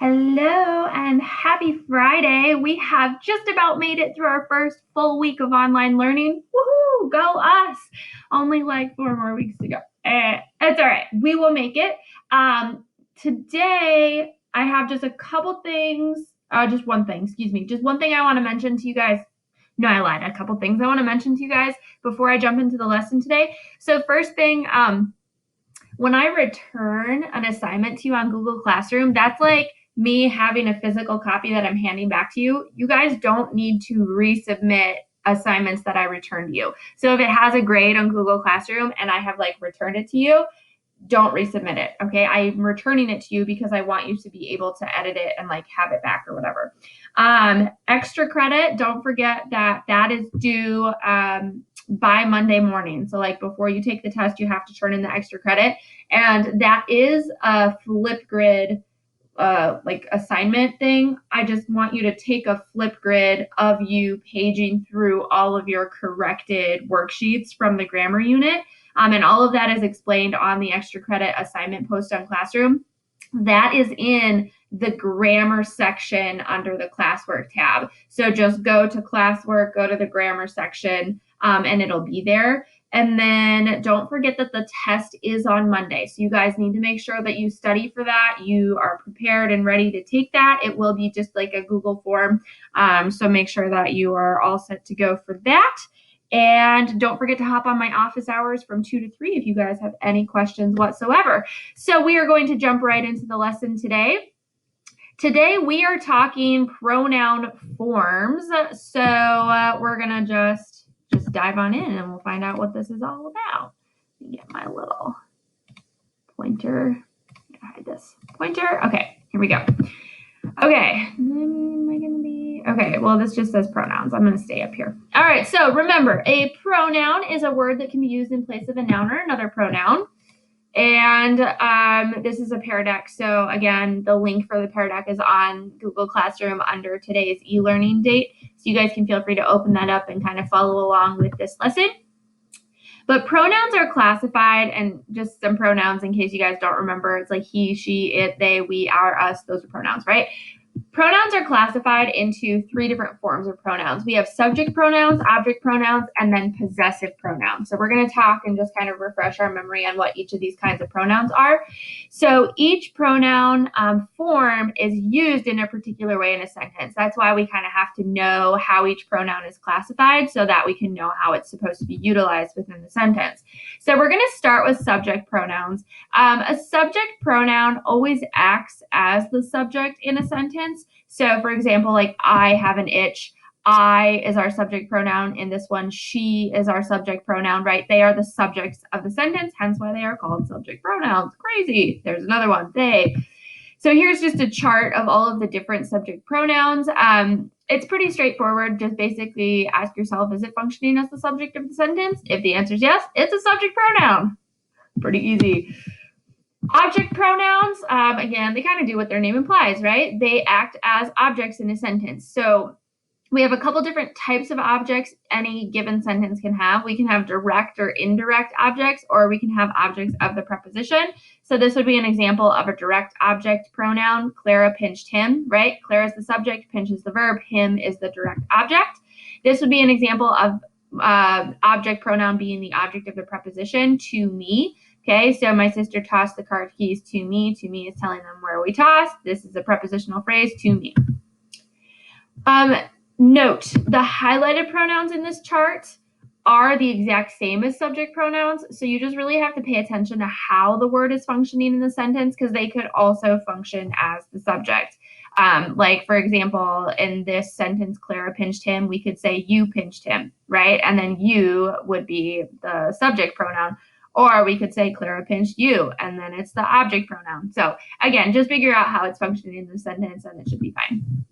Hello and happy Friday. We have just about made it through our first full week of online learning. Woohoo, go us. Only like 4 more weeks to go. It's all right. We will make it. Today, I have just a couple things. Just one thing, excuse me. Just one thing I want to mention to you guys. No, I lied. A couple things I want to mention to you guys before I jump into the lesson today. So first thing, when I return an assignment to you on Google Classroom, that's like me having a physical copy that I'm handing back to you. You guys don't need to resubmit assignments that I return to you. So if it has a grade on Google Classroom and I have like returned it to you, don't resubmit it. Okay. I'm returning it to you because I want you to be able to edit it and like have it back or whatever. Extra credit. Don't forget that that is due, by Monday morning. So like before you take the test, you have to turn in the extra credit. And that is a Flipgrid like assignment thing. I just want you to take a Flipgrid of you paging through all of your corrected worksheets from the grammar unit. And all of that is explained on the extra credit assignment post on Classroom. That is in the grammar section under the classwork tab. So just go to classwork, go to the grammar section, and it'll be there. And then don't forget that the test is on Monday. So you guys need to make sure that you study for that. You are prepared and ready to take that. It will be just like a Google form. So make sure that you are all set to go for that. And don't forget to hop on my office hours from 2 to 3 if you guys have any questions whatsoever. So we are going to jump right into the lesson today. Today we are talking pronoun forms. So we're going to just dive on in and we'll find out what this is all about. Let me get my little pointer. Hide this pointer. Okay, here we go. Okay, okay, well, this just says pronouns. I'm going to stay up here. All right, so remember, a pronoun is a word that can be used in place of a noun or another pronoun. And this is a Pear Deck. So again, the link for the Pear Deck is on Google Classroom under today's e-learning date. So you guys can feel free to open that up and kind of follow along with this lesson. But pronouns are classified, and just some pronouns in case you guys don't remember. It's like he, she, it, they, we, our, us. Those are pronouns, right? Pronouns are classified into 3 different forms of pronouns. We have subject pronouns, object pronouns, and then possessive pronouns. So we're going to talk and just kind of refresh our memory on what each of these kinds of pronouns are. So each pronoun form is used in a particular way in a sentence. That's why we kind of have to know how each pronoun is classified so that we can know how it's supposed to be utilized within the sentence. So we're going to start with subject pronouns. A subject pronoun always acts as the subject in a sentence. So for example, like I have an itch, I is our subject pronoun. In this one, she is our subject pronoun, right? They are the subjects of the sentence, hence why they are called subject pronouns. Crazy. There's another one, they. So here's just a chart of all of the different subject pronouns. It's pretty straightforward. Just basically ask yourself, is it functioning as the subject of the sentence? If the answer is yes, it's a subject pronoun. Pretty easy. Object pronouns, again, they kind of do what their name implies, right? They act as objects in a sentence. So we have a couple different types of objects any given sentence can have. We can have direct or indirect objects, or we can have objects of the preposition. So this would be an example of a direct object pronoun. Clara pinched him, right? Clara is the subject, pinch is the verb, him is the direct object. This would be an example of object pronoun being the object of the preposition, to me. Okay, so my sister tossed the car keys to me. To me is telling them where we tossed. This is a prepositional phrase, to me. Note, the highlighted pronouns in this chart are the exact same as subject pronouns. So you just really have to pay attention to how the word is functioning in the sentence, because they could also function as the subject. Like, for example, in this sentence, Clara pinched him, we could say you pinched him, right? And then you would be the subject pronoun. Or we could say Clara pinched you, and then it's the object pronoun. So again, just figure out how it's functioning in the sentence and it should be fine.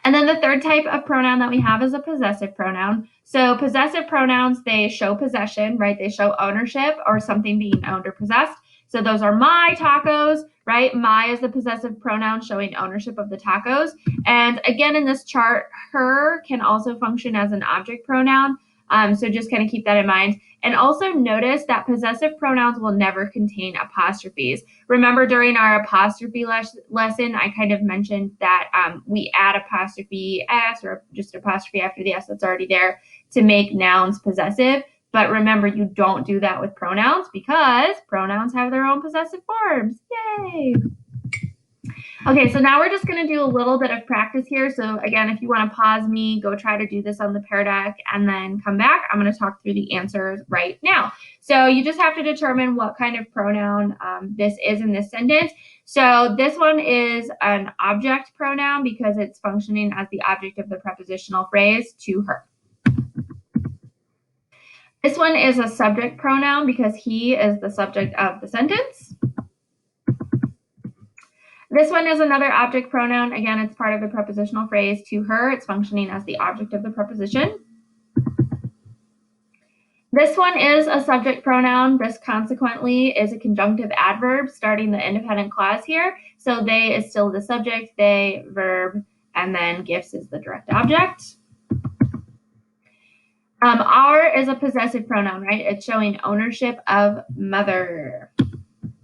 And then the third type of pronoun that we have is a possessive pronoun. So possessive pronouns, they show possession, right? They show ownership or something being owned or possessed. So those are my tacos, right? My is the possessive pronoun showing ownership of the tacos. And again, in this chart, her can also function as an object pronoun. So just kind of keep that in mind. And also notice that possessive pronouns will never contain apostrophes. Remember during our apostrophe lesson, I kind of mentioned that we add apostrophe S or just apostrophe after the S that's already there to make nouns possessive. But remember, you don't do that with pronouns because pronouns have their own possessive forms. Yay! Okay, so now we're just going to do a little bit of practice here. So again, if you want to pause me, go try to do this on the Pear Deck and then come back. I'm going to talk through the answers right now. So you just have to determine what kind of pronoun this is in this sentence. So this one is an object pronoun because it's functioning as the object of the prepositional phrase to her. This one is a subject pronoun because he is the subject of the sentence. This one is another object pronoun. Again, it's part of the prepositional phrase to her. It's functioning as the object of the preposition. This one is a subject pronoun. This consequently is a conjunctive adverb starting the independent clause here. So they is still the subject, they, verb, and then gifts is the direct object. Our is a possessive pronoun, right? It's showing ownership of mother.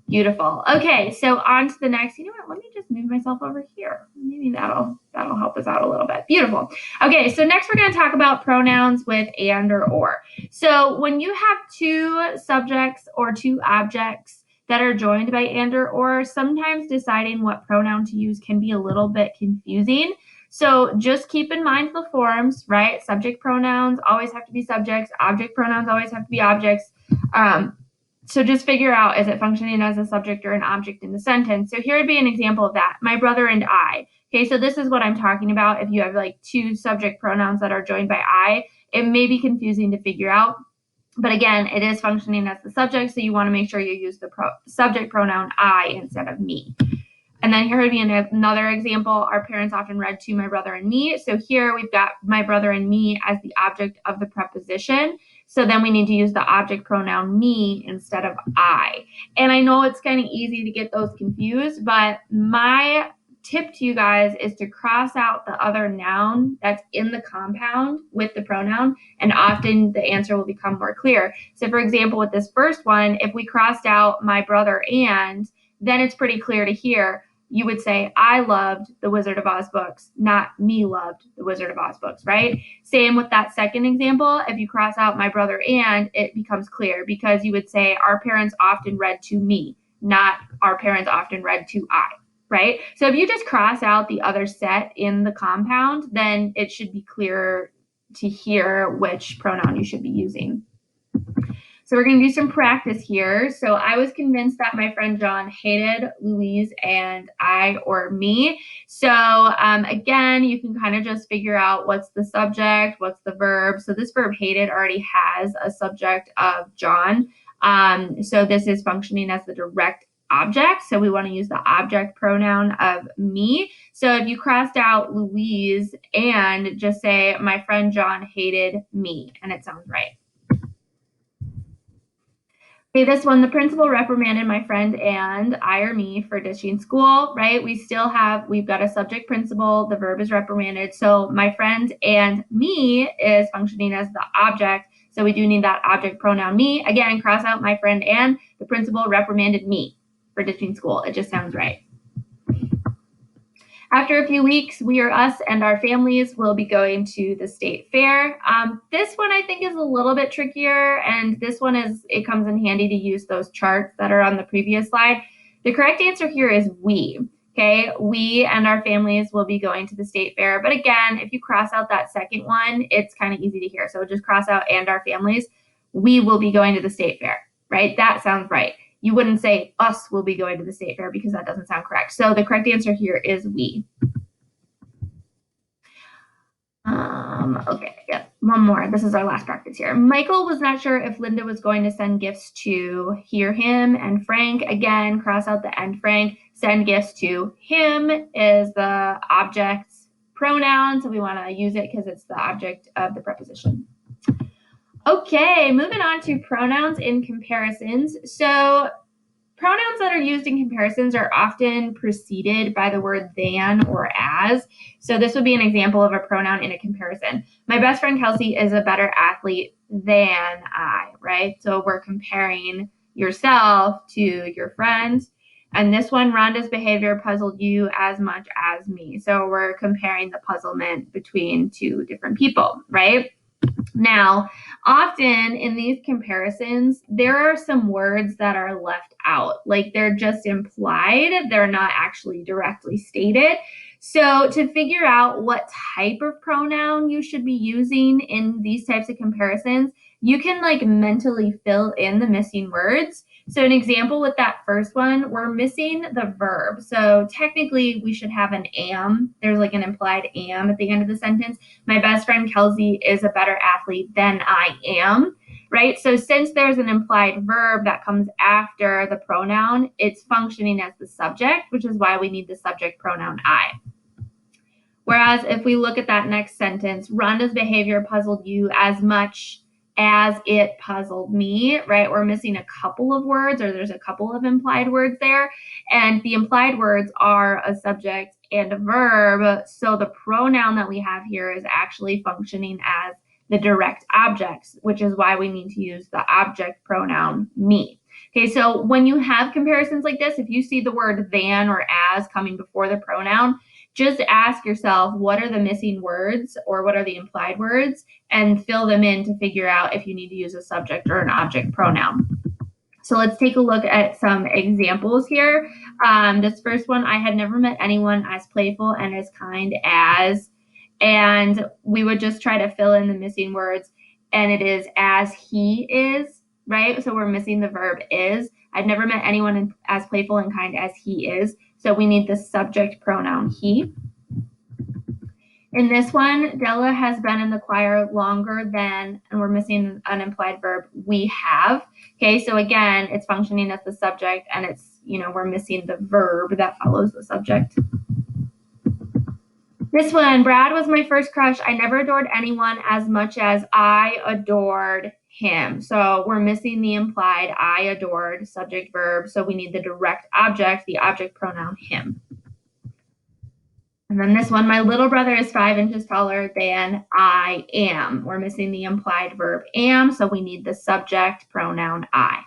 Beautiful. Okay, so on to the next. You know what? Let me just move myself over here. Maybe that'll help us out a little bit. Beautiful. Okay, so next we're going to talk about pronouns with and or. So when you have two subjects or two objects that are joined by and or, sometimes deciding what pronoun to use can be a little bit confusing. So just keep in mind the forms, right? Subject pronouns always have to be subjects. Object pronouns always have to be objects. So just figure out, is it functioning as a subject or an object in the sentence? So here would be an example of that. My brother and I. Okay, so this is what I'm talking about. If you have like two subject pronouns that are joined by I, it may be confusing to figure out. But again, it is functioning as the subject, so you want to make sure you use the subject pronoun I instead of me. And then here would be another example. Our parents often read to my brother and me. So here we've got my brother and me as the object of the preposition. So then we need to use the object pronoun me instead of I. And I know it's kind of easy to get those confused, but my tip to you guys is to cross out the other noun that's in the compound with the pronoun, and often the answer will become more clear. So for example, with this first one, if we crossed out my brother and, then it's pretty clear to hear. You would say, I loved the Wizard of Oz books, not me loved the Wizard of Oz books, right? Same with that second example. If you cross out my brother and, it becomes clear because you would say, our parents often read to me, not our parents often read to I, right? So if you just cross out the other set in the compound, then it should be clearer to hear which pronoun you should be using. So we're going to do some practice here. So I was convinced that my friend John hated Louise and I or me. So again, you can kind of just figure out what's the subject, what's the verb. So this verb hated already has a subject of John. So this is functioning as the direct object. So we want to use the object pronoun of me. So if you crossed out Louise and just say, my friend John hated me, and it sounds right. Okay, this one, the principal reprimanded my friend and I or me for ditching school, right? We've got a subject principal, the verb is reprimanded. So my friend and me is functioning as the object. So we do need that object pronoun me. Again, cross out my friend and the principal reprimanded me for ditching school. It just sounds right. After a few weeks, we or us and our families will be going to the state fair. This one I think is a little bit trickier, and this one it comes in handy to use those charts that are on the previous slide. The correct answer here is we. Okay, we and our families will be going to the state fair. But again, if you cross out that second one, it's kind of easy to hear. So just cross out and our families. We will be going to the state fair, right? That sounds right. You wouldn't say us will be going to the state fair because that doesn't sound correct. So the correct answer here is we. Okay, yeah, one more. This is our last practice here. Michael was not sure if Linda was going to send gifts to him and Frank. Again, cross out the and Frank. Send gifts to him is the object's pronoun. So we want to use it because it's the object of the preposition. Okay, moving on to pronouns in comparisons. So pronouns that are used in comparisons are often preceded by the word than or as. So this would be an example of a pronoun in a comparison. My best friend Kelsey is a better athlete than I, right? So we're comparing yourself to your friends. And this one, Rhonda's behavior puzzled you as much as me. So we're comparing the puzzlement between two different people, right? Now, often in these comparisons, there are some words that are left out, like they're just implied, they're not actually directly stated. So to figure out what type of pronoun you should be using in these types of comparisons, you can like mentally fill in the missing words. So an example with that first one, we're missing the verb. So technically we should have an am. There's like an implied am at the end of the sentence. My best friend Kelsey is a better athlete than I am, right? So since there's an implied verb that comes after the pronoun, it's functioning as the subject, which is why we need the subject pronoun I. Whereas if we look at that next sentence, Rhonda's behavior puzzled you as much as it puzzled me, right? We're missing a couple of words, or there's a couple of implied words there. And the implied words are a subject and a verb. So the pronoun that we have here is actually functioning as the direct objects, which is why we need to use the object pronoun me. Okay, so when you have comparisons like this, if you see the word than or as coming before the pronoun, just ask yourself, what are the missing words or what are the implied words, and fill them in to figure out if you need to use a subject or an object pronoun. So let's take a look at some examples here. This first one, I had never met anyone as playful and as kind as, and we would just try to fill in the missing words, and it is as he is, right? So we're missing the verb is. I've never met anyone as playful and kind as he is. So we need the subject pronoun he. In this one, Della has been in the choir longer than, and we're missing an implied verb, we have. Okay, so again, it's functioning as the subject, and it's, we're missing the verb that follows the subject. This one, Brad was my first crush. I never adored anyone as much as I adored him. So we're missing the implied I adored subject verb. So we need the direct object, the object pronoun him. And then this one, my little brother is 5 inches taller than I am. We're missing the implied verb am. So we need the subject pronoun I.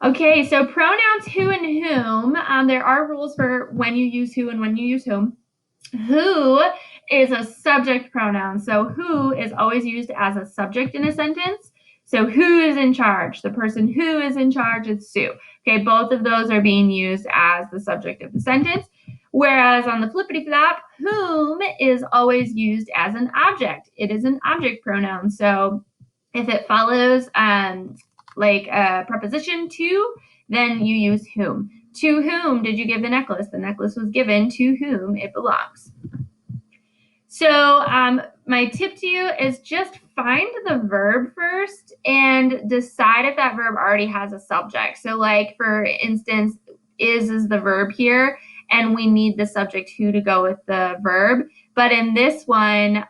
Okay, so pronouns who and whom. There are rules for when you use who and when you use whom. Who is a subject pronoun. So who is always used as a subject in a sentence. So who is in charge? The person who is in charge is Sue. Okay, both of those are being used as the subject of the sentence. Whereas on the flippity flop, whom is always used as an object. It is an object pronoun. So if it follows like a preposition to, then you use whom. To whom did you give the necklace? The necklace was given to whom it belongs. So my tip to you is just find the verb first and decide if that verb already has a subject. So like, for instance, is the verb here, and we need the subject who to go with the verb. But in this one,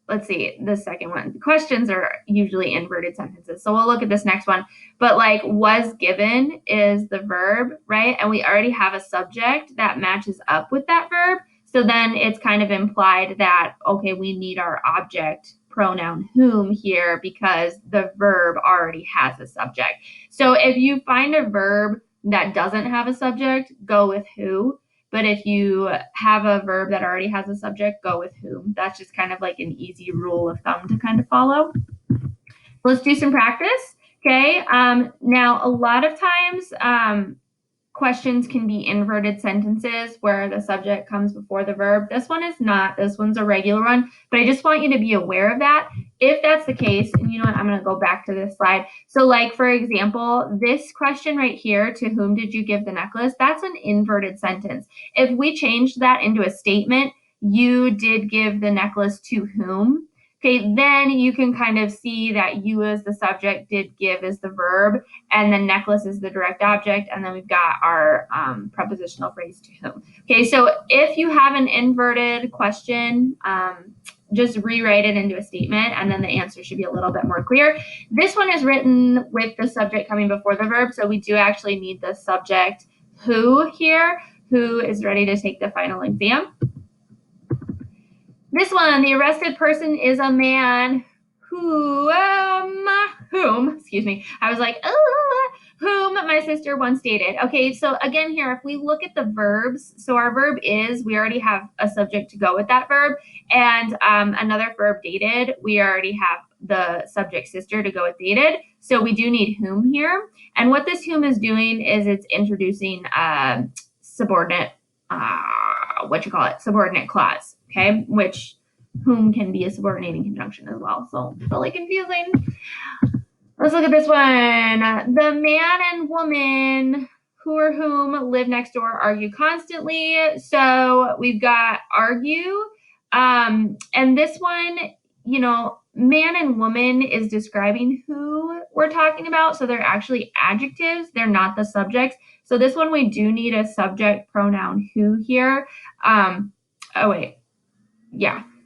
let's see, the second one. The questions are usually inverted sentences. So we'll look at this next one. But like was given is the verb, right? And we already have a subject that matches up with that verb. So then it's kind of implied that, okay, we need our object pronoun whom here because the verb already has a subject. So if you find a verb that doesn't have a subject, go with who. But if you have a verb that already has a subject, go with whom. That's just kind of like an easy rule of thumb to kind of follow. Let's do some practice. Okay. Now, a lot of times, questions can be inverted sentences where the subject comes before the verb. This one is not. This one's a regular one. But I just want you to be aware of that. If that's the case, and you know what, I'm going to go back to this slide. So like, for example, this question right here, to whom did you give the necklace? That's an inverted sentence. If we changed that into a statement, you did give the necklace to whom? Okay, then you can kind of see that you as the subject, did give as the verb, and then necklace is the direct object, and then we've got our prepositional phrase to whom. Okay, so if you have an inverted question, just rewrite it into a statement, and then the answer should be a little bit more clear. This one is written with the subject coming before the verb, so we do actually need the subject who here, who is ready to take the final exam. This one, the arrested person is a man whom, excuse me, I was like, whom my sister once dated. Okay, so again here, if we look at the verbs, so our verb is, we already have a subject to go with that verb, and another verb dated, we already have the subject sister to go with dated, so we do need whom here. And what this whom is doing is it's introducing subordinate, subordinate clause, okay, which whom can be a subordinating conjunction as well, so really confusing. Let's look at this one. The man and woman who or whom live next door argue constantly. So we've got argue, and this one, you know, man and woman is describing who we're talking about, so they're actually adjectives, they're not the subjects. So this one we do need a subject pronoun who here.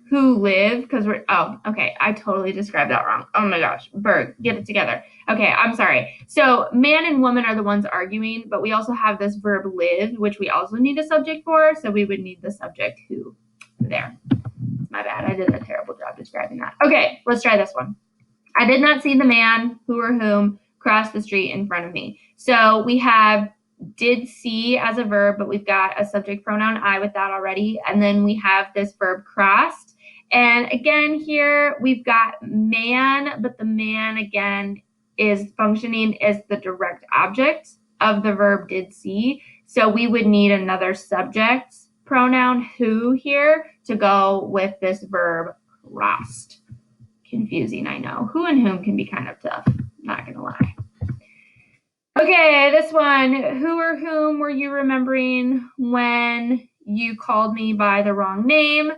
Who live, because we're, okay, I totally described that wrong. Oh my gosh, Berg, get it together. Okay, I'm sorry. So man and woman are the ones arguing, but we also have this verb live, which we also need a subject for, so we would need the subject who there. My bad, I did a terrible job describing that. Okay, let's try this one. I did not see the man, who or whom, cross the street in front of me. So we have did see as a verb, but we've got a subject pronoun I with that already. And then we have this verb crossed. And again, here we've got man, but the man again is functioning as the direct object of the verb did see. So we would need another subject pronoun who here to go with this verb crossed. Confusing, I know. Who and whom can be kind of tough, not gonna lie. Okay, this one, who or whom were you remembering when you called me by the wrong name?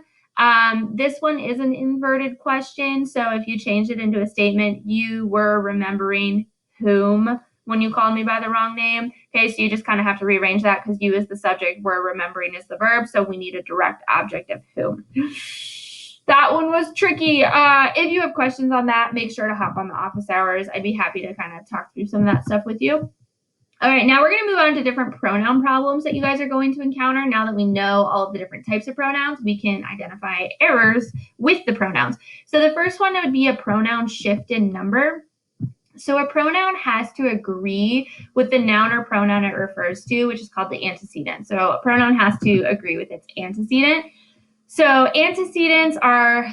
This one is an inverted question, so if you change it into a statement, you were remembering whom when you called me by the wrong name. Okay, so you just kind of have to rearrange that because you is the subject, where remembering is the verb, so we need a direct object of whom. That one was tricky. If you have questions on that, make sure to hop on the office hours. I'd be happy to kind of talk through some of that stuff with you. All right, now we're going to move on to different pronoun problems that you guys are going to encounter. Now that we know all of the different types of pronouns, we can identify errors with the pronouns. So the first one would be a pronoun shift in number. So a pronoun has to agree with the noun or pronoun it refers to, which is called the antecedent. So a pronoun has to agree with its antecedent. So antecedents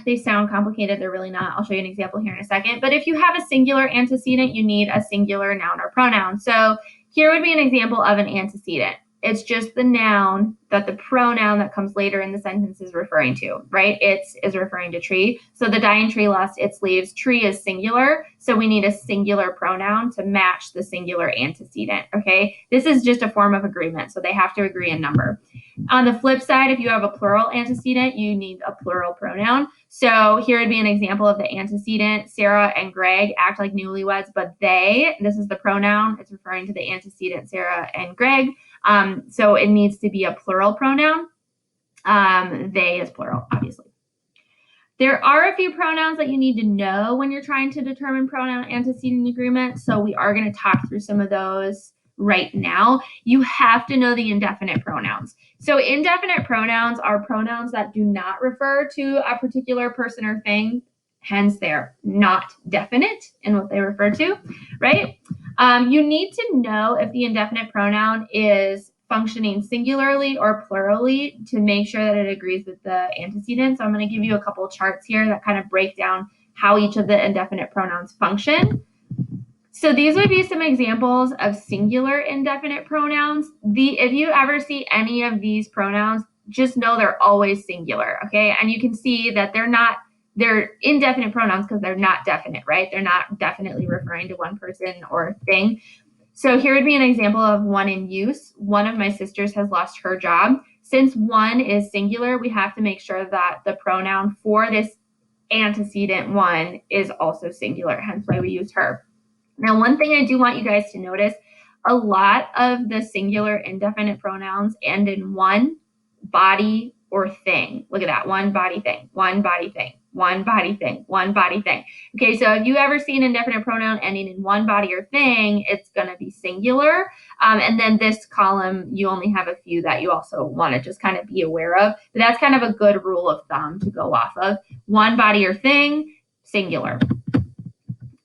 they sound complicated, they're really not. I'll show you an example here in a second. But if you have a singular antecedent, you need a singular noun or pronoun. So here would be an example of an antecedent. It's just the noun that the pronoun that comes later in the sentence is referring to, right? It is referring to tree. So the dying tree lost its leaves. Tree is singular, so we need a singular pronoun to match the singular antecedent, okay? This is just a form of agreement, so they have to agree in number. On the flip side, if you have a plural antecedent, you need a plural pronoun. So here would be an example of the antecedent. Sarah and Greg act like newlyweds, but this is the pronoun. It's referring to the antecedent, Sarah and Greg. So it needs to be a plural pronoun. They is plural, obviously. There are a few pronouns that you need to know when you're trying to determine pronoun antecedent agreement. So we are going to talk through some of those right now. You have to know the indefinite pronouns. So indefinite pronouns are pronouns that do not refer to a particular person or thing. Hence, they're not definite in what they refer to, right? You need to know if the indefinite pronoun is functioning singularly or plurally to make sure that it agrees with the antecedent. So I'm going to give you a couple charts here that kind of break down how each of the indefinite pronouns function. So these would be some examples of singular indefinite pronouns. If you ever see any of these pronouns, just know they're always singular, okay? And you can see that they're indefinite pronouns because they're not definite, right? They're not definitely referring to one person or thing. So here would be an example of one in use. One of my sisters has lost her job. Since one is singular, we have to make sure that the pronoun for this antecedent one is also singular, hence why we use her. Now, one thing I do want you guys to notice, a lot of the singular indefinite pronouns end in one, body, or thing. Look at that, one body thing, one body thing. one body thing, one body thing. Okay, so if you ever see an indefinite pronoun ending in one body or thing, it's going to be singular. And then this column, you only have a few that you also want to just kind of be aware of. But that's kind of a good rule of thumb to go off of. One body or thing, singular.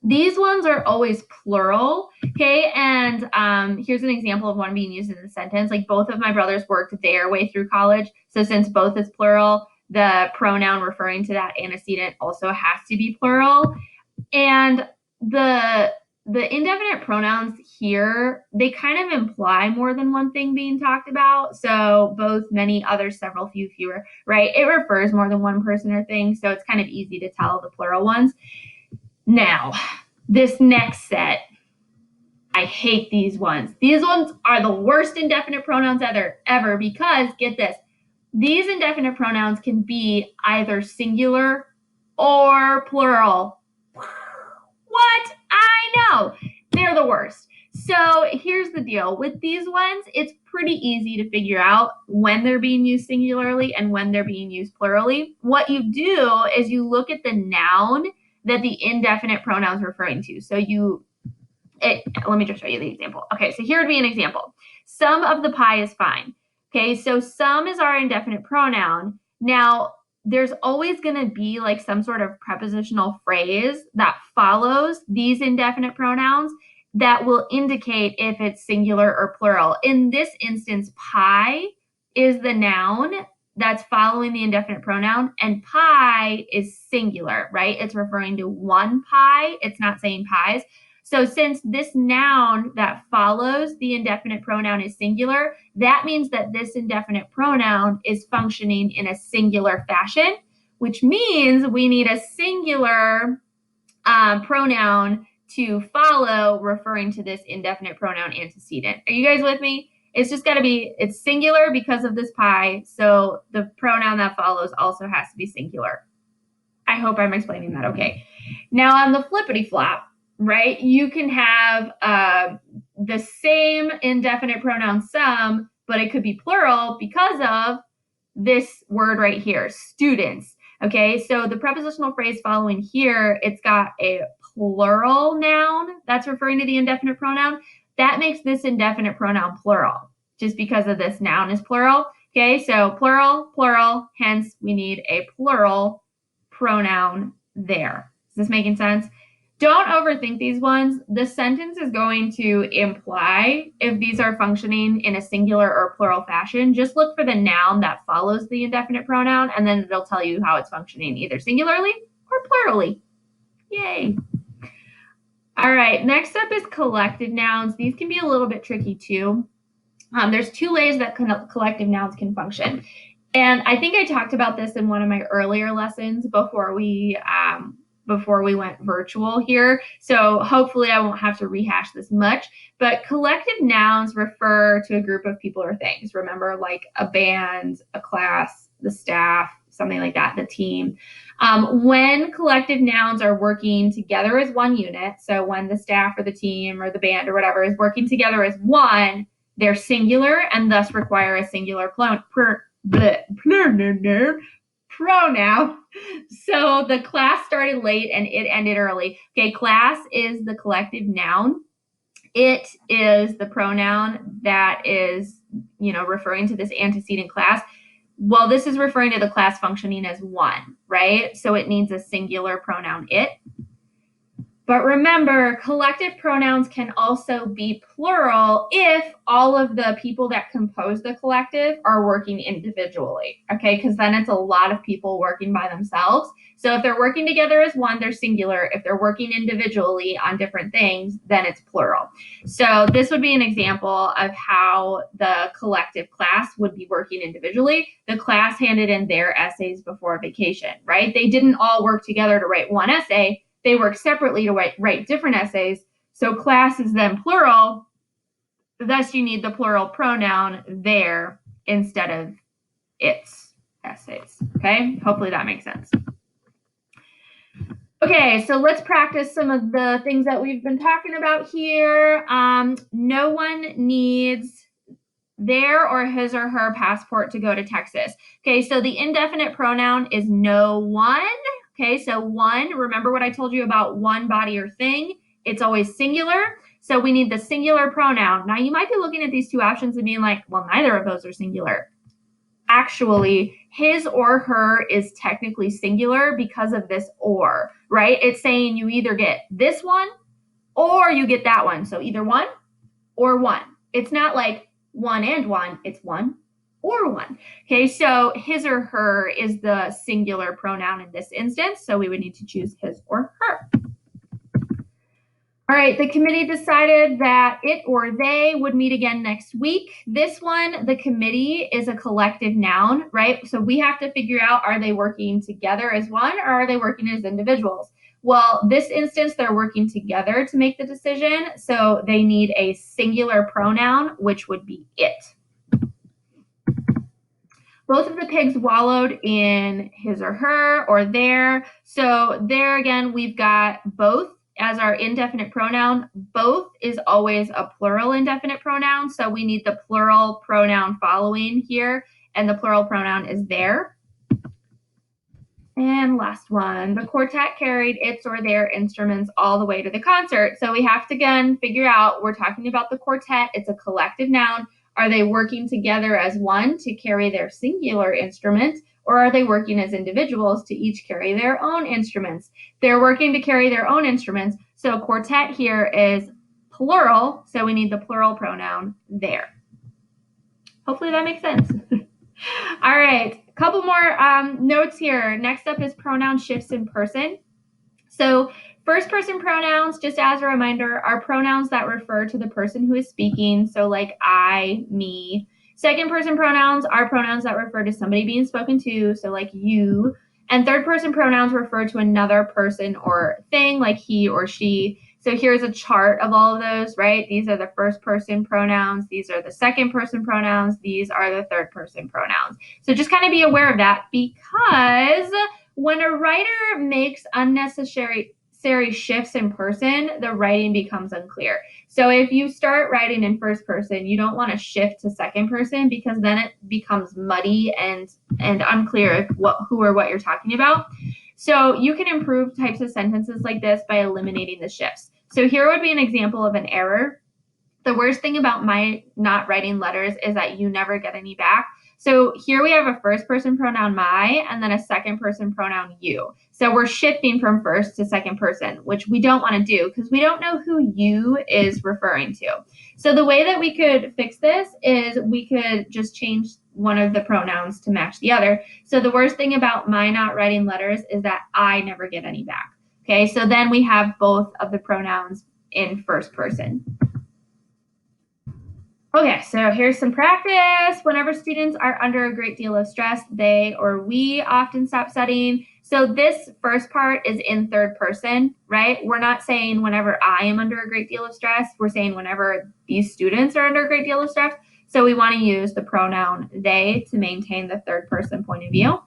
These ones are always plural, okay? And here's an example of one being used in a sentence. Like both of my brothers worked their way through college. So since both is plural, the pronoun referring to that antecedent also has to be plural. And the indefinite pronouns here, they kind of imply more than one thing being talked about. So both, many, others, several, few, fewer, right? It refers more than one person or thing. So it's kind of easy to tell the plural ones. Now, this next set, I hate these ones. These ones are the worst indefinite pronouns ever because, get this, these indefinite pronouns can be either singular or plural. What? I know. They're the worst. So here's the deal. With these ones, it's pretty easy to figure out when they're being used singularly and when they're being used plurally. What you do is you look at the noun that the indefinite pronoun is referring to. So let me just show you the example. Okay, so here would be an example. Some of the pie is fine. Okay, so some is our indefinite pronoun. Now, there's always going to be like some sort of prepositional phrase that follows these indefinite pronouns that will indicate if it's singular or plural. In this instance, pie is the noun that's following the indefinite pronoun, and pie is singular, right? It's referring to one pie. It's not saying pies. So since this noun that follows the indefinite pronoun is singular, that means that this indefinite pronoun is functioning in a singular fashion, which means we need a singular pronoun to follow referring to this indefinite pronoun antecedent. Are you guys with me? It's just got to be, it's singular because of this pie, so the pronoun that follows also has to be singular. I hope I'm explaining that okay. Now on the flippity flop, right, you can have the same indefinite pronoun some, but it could be plural because of this word right here, students. Okay, so the prepositional phrase following here, it's got a plural noun that's referring to the indefinite pronoun. That makes this indefinite pronoun plural, just because of this noun is plural. Okay, so plural, plural, hence we need a plural pronoun there. Is this making sense? Don't overthink these ones. The sentence is going to imply if these are functioning in a singular or plural fashion. Just look for the noun that follows the indefinite pronoun, and then it'll tell you how it's functioning either singularly or plurally. Yay. All right, next up is collective nouns. These can be a little bit tricky too. There's two ways that collective nouns can function. And I think I talked about this in one of my earlier lessons before we went virtual here. So hopefully I won't have to rehash this much. But collective nouns refer to a group of people or things. Remember, like a band, a class, the staff, something like that, the team. When collective nouns are working together as one unit, so when the staff or the team or the band or whatever is working together as one, they're singular and thus require a singular pronoun. So the class started late and it ended early. Okay, class is the collective noun. It is the pronoun that is, referring to this antecedent class. Well, this is referring to the class functioning as one, right? So it needs a singular pronoun, it. But remember, collective pronouns can also be plural if all of the people that compose the collective are working individually, okay? Because then it's a lot of people working by themselves. So if they're working together as one, they're singular. If they're working individually on different things, then it's plural. So this would be an example of how the collective class would be working individually. The class handed in their essays before vacation, right? They didn't all work together to write one essay. They work separately to write different essays. So class is then plural. Thus, you need the plural pronoun there instead of its essays. Okay, hopefully that makes sense. Okay, so let's practice some of the things that we've been talking about here. No one needs their or his or her passport to go to Texas. Okay, so the indefinite pronoun is no one. Okay, so one, remember what I told you about one, body, or thing? It's always singular. So we need the singular pronoun. Now you might be looking at these two options and being like, well, neither of those are singular. Actually, his or her is technically singular because of this or, right? It's saying you either get this one or you get that one. So either one or one. It's not like one and one, it's one or one. Okay, so his or her is the singular pronoun in this instance, so we would need to choose his or her. All right, the committee decided that it or they would meet again next week. This one, the committee, is a collective noun, right? So we have to figure out, are they working together as one or are they working as individuals? Well, this instance, they're working together to make the decision, so they need a singular pronoun, which would be it. Both of the pigs wallowed in his or her or their. So there again, we've got both as our indefinite pronoun. Both is always a plural indefinite pronoun, so we need the plural pronoun following here, and the plural pronoun is there. And last one, the quartet carried its or their instruments all the way to the concert. So we have to, again, figure out, we're talking about the quartet. It's a collective noun. Are they working together as one to carry their singular instrument, or are they working as individuals to each carry their own instruments? They're working to carry their own instruments. So quartet here is plural, so we need the plural pronoun there. Hopefully that makes sense. All right, a couple more notes here. Next up is pronoun shifts in person. So first person pronouns, just as a reminder, are pronouns that refer to the person who is speaking. So like I, me. Second person pronouns are pronouns that refer to somebody being spoken to. So like you. And third person pronouns refer to another person or thing, like he or she. So here's a chart of all of those, right? These are the first person pronouns. These are the second person pronouns. These are the third person pronouns. So just kind of be aware of that, because when a writer makes unnecessary shifts in person, the writing becomes unclear. So if you start writing in first person, you don't want to shift to second person, because then it becomes muddy and unclear who or what you're talking about. So you can improve types of sentences like this by eliminating the shifts. So here would be an example of an error. The worst thing about my not writing letters is that you never get any back. So here we have a first person pronoun my and then a second person pronoun you. So we're shifting from first to second person, which we don't want to do because we don't know who you is referring to. So the way that we could fix this is we could just change one of the pronouns to match the other. So the worst thing about my not writing letters is that I never get any back. Okay, so then we have both of the pronouns in first person. Okay, so here's some practice. Whenever students are under a great deal of stress, they or we often stop studying. So this first part is in third person, right? We're not saying whenever I am under a great deal of stress. We're saying whenever these students are under a great deal of stress. So we want to use the pronoun they to maintain the third person point of view.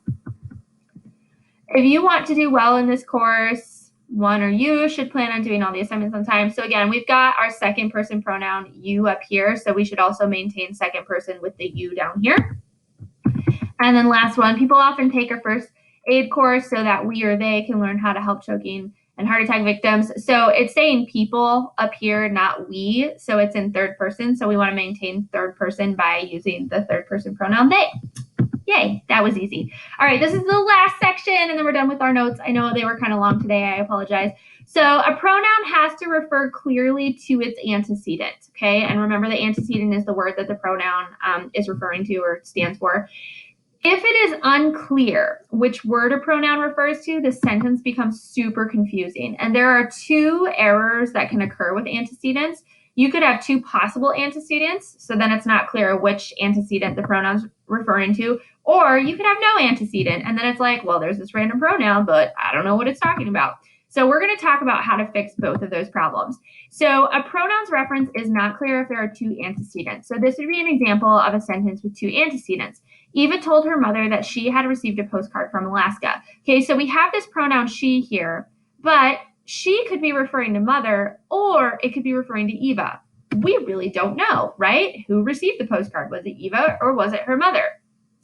If you want to do well in this course, one or you should plan on doing all the assignments on time. So again, we've got our second person pronoun you up here. So we should also maintain second person with the you down here. And then last one, people often take a first aid course so that we or they can learn how to help choking and heart attack victims. So it's saying people up here, not we. So it's in third person. So we want to maintain third person by using the third person pronoun they. Yay, that was easy. All right, this is the last section, and then we're done with our notes. I know they were kind of long today. I apologize. So a pronoun has to refer clearly to its antecedent, okay? And remember, the antecedent is the word that the pronoun is referring to or stands for. If it is unclear which word a pronoun refers to, the sentence becomes super confusing. And there are two errors that can occur with antecedents. You could have two possible antecedents, so then it's not clear which antecedent the pronoun's referring to, or you could have no antecedent, and then it's like, well, there's this random pronoun, but I don't know what it's talking about. So we're going to talk about how to fix both of those problems. So a pronoun's reference is not clear if there are two antecedents. So this would be an example of a sentence with two antecedents. Eva told her mother that she had received a postcard from Alaska. Okay, so we have this pronoun she here, but she could be referring to mother, or it could be referring to Eva. We really don't know, right? Who received the postcard? Was it Eva or was it her mother?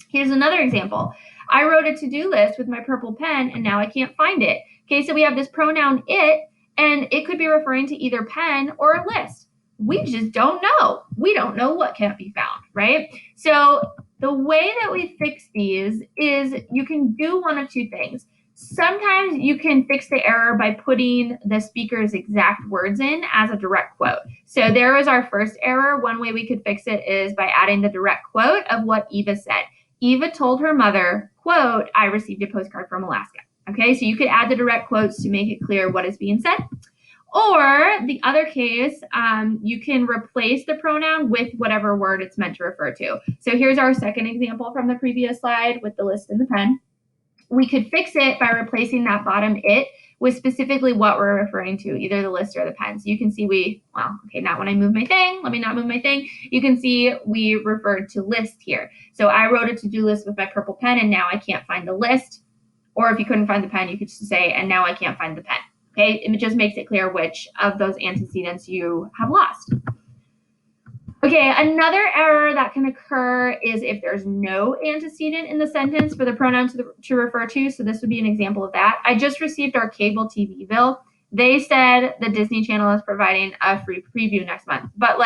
Here's another example. I wrote a to-do list with my purple pen and now I can't find it. Okay, so we have this pronoun it, and it could be referring to either pen or a list. We just don't know. We don't know what can't be found, right? So the way that we fix these is you can do one of two things. Sometimes you can fix the error by putting the speaker's exact words in as a direct quote. So there was our first error. One way we could fix it is by adding the direct quote of what Eva said. Eva told her mother, quote, "I received a postcard from Alaska." Okay, so you could add the direct quotes to make it clear what is being said. Or the other case, you can replace the pronoun with whatever word it's meant to refer to. So here's our second example from the previous slide with the list and the pen. We could fix it by replacing that bottom it with specifically what we're referring to, either the list or the pen. So you can see not when I move my thing. Let me not move my thing. You can see we referred to list here. So I wrote a to-do list with my purple pen, and now I can't find the list. Or if you couldn't find the pen, you could just say, and now I can't find the pen. Okay, it just makes it clear which of those antecedents you have lost. Okay, another error that can occur is if there's no antecedent in the sentence for the pronoun to refer to. So this would be an example of that. I just received our cable TV bill. They said the Disney Channel is providing a free preview next month. But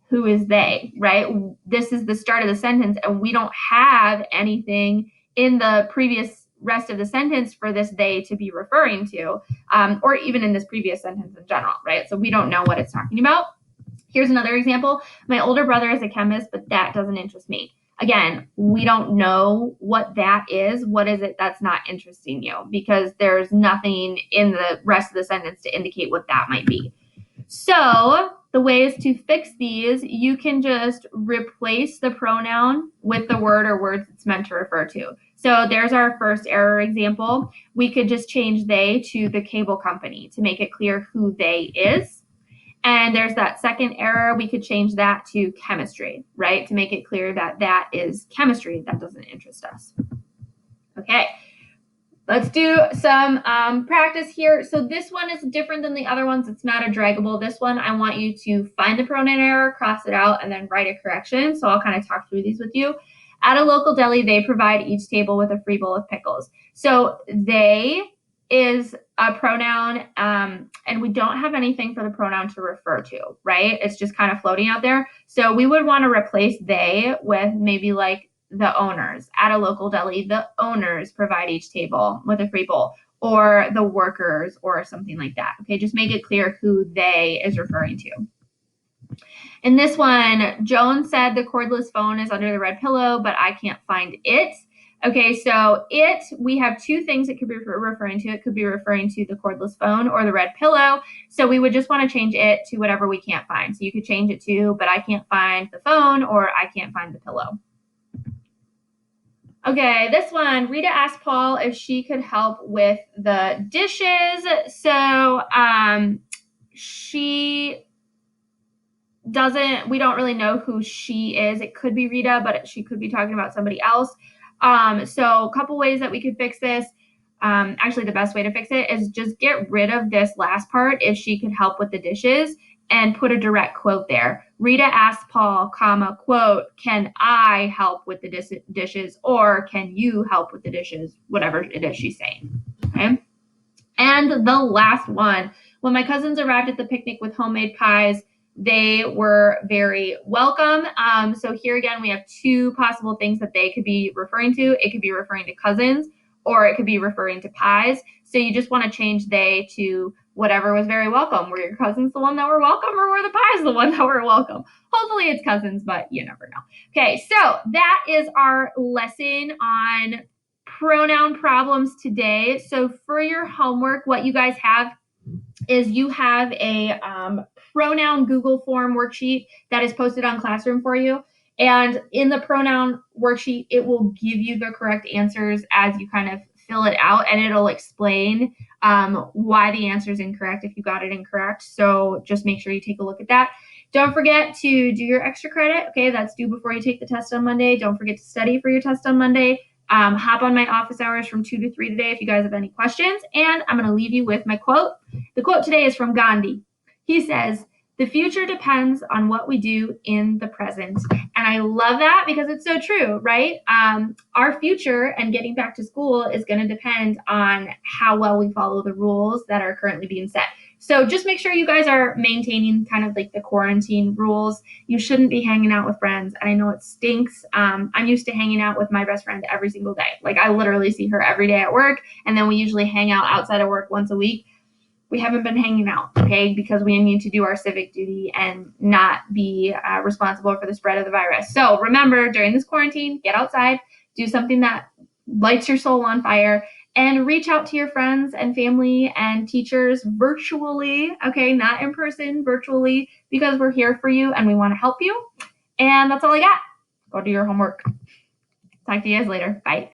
who is they, right? This is the start of the sentence, and we don't have anything in the previous rest of the sentence for this they to be referring to, or even in this previous sentence in general, right? So we don't know what it's talking about. Here's another example. My older brother is a chemist, but that doesn't interest me. Again, we don't know what that is. What is it that's not interesting you? Because there's nothing in the rest of the sentence to indicate what that might be. So the ways to fix these, you can just replace the pronoun with the word or words it's meant to refer to. So there's our first error example. We could just change they to the cable company to make it clear who they is. And there's that second error. We could change that to chemistry, right? To make it clear that that is chemistry. That doesn't interest us. Okay. Let's do some practice here. So this one is different than the other ones. It's not a draggable. This one, I want you to find the pronoun error, cross it out, and then write a correction. So I'll kind of talk through these with you. At a local deli, they provide each table with a free bowl of pickles. So they is a pronoun, and we don't have anything for the pronoun to refer to, right? It's just kind of floating out there. So we would want to replace they with maybe like the owners. At a local deli, the owners provide each table with a free bowl, or the workers, or something like that. Okay, just make it clear who they is referring to. In this one, Joan said the cordless phone is under the red pillow, but I can't find it. Okay, so it, we have two things it could be referring to. It could be referring to the cordless phone or the red pillow. So we would just want to change it to whatever we can't find. So you could change it to, but I can't find the phone, or I can't find the pillow. Okay, this one, Rita asked Paul if she could help with the dishes. So she doesn't, we don't really know who she is. It could be Rita, but she could be talking about somebody else. So a couple ways that we could fix this. Actually, the best way to fix it is just get rid of this last part, if she could help with the dishes, and put a direct quote there. Rita asked Paul, comma, quote, can I help with the dishes, or can you help with the dishes, whatever it is she's saying. Okay. And the last one, when my cousins arrived at the picnic with homemade pies, they were very welcome. So here again, we have two possible things that they could be referring to. It could be referring to cousins, or it could be referring to pies. So you just want to change they to whatever was very welcome. Were your cousins the one that were welcome, or were the pies the one that were welcome? Hopefully it's cousins, but you never know. Okay, so that is our lesson on pronoun problems today. So for your homework, what you guys have is you have a pronoun Google form worksheet that is posted on Classroom for you. And in the pronoun worksheet, it will give you the correct answers as you kind of fill it out, and it'll explain why the answer is incorrect if you got it incorrect. So just make sure you take a look at that. Don't forget to do your extra credit. Okay, that's due before you take the test on Monday. Don't forget to study for your test on Monday. Hop on my office hours from 2 to 3 today if you guys have any questions. And I'm going to leave you with my quote. The quote today is from Gandhi. He says, The future depends on what we do in the present. And I love that because it's so true, right? Our future and getting back to school is going to depend on how well we follow the rules that are currently being set. So just make sure you guys are maintaining kind of like the quarantine rules. You shouldn't be hanging out with friends. And I know it stinks. I'm used to hanging out with my best friend every single day. Like I literally see her every day at work. And then we usually hang out outside of work once a week. We haven't been hanging out, okay, because we need to do our civic duty and not be responsible for the spread of the virus. So remember, during this quarantine, get outside, do something that lights your soul on fire, and reach out to your friends and family and teachers virtually, okay, not in person, virtually, because we're here for you and we want to help you. And that's all I got. Go do your homework. Talk to you guys later. Bye.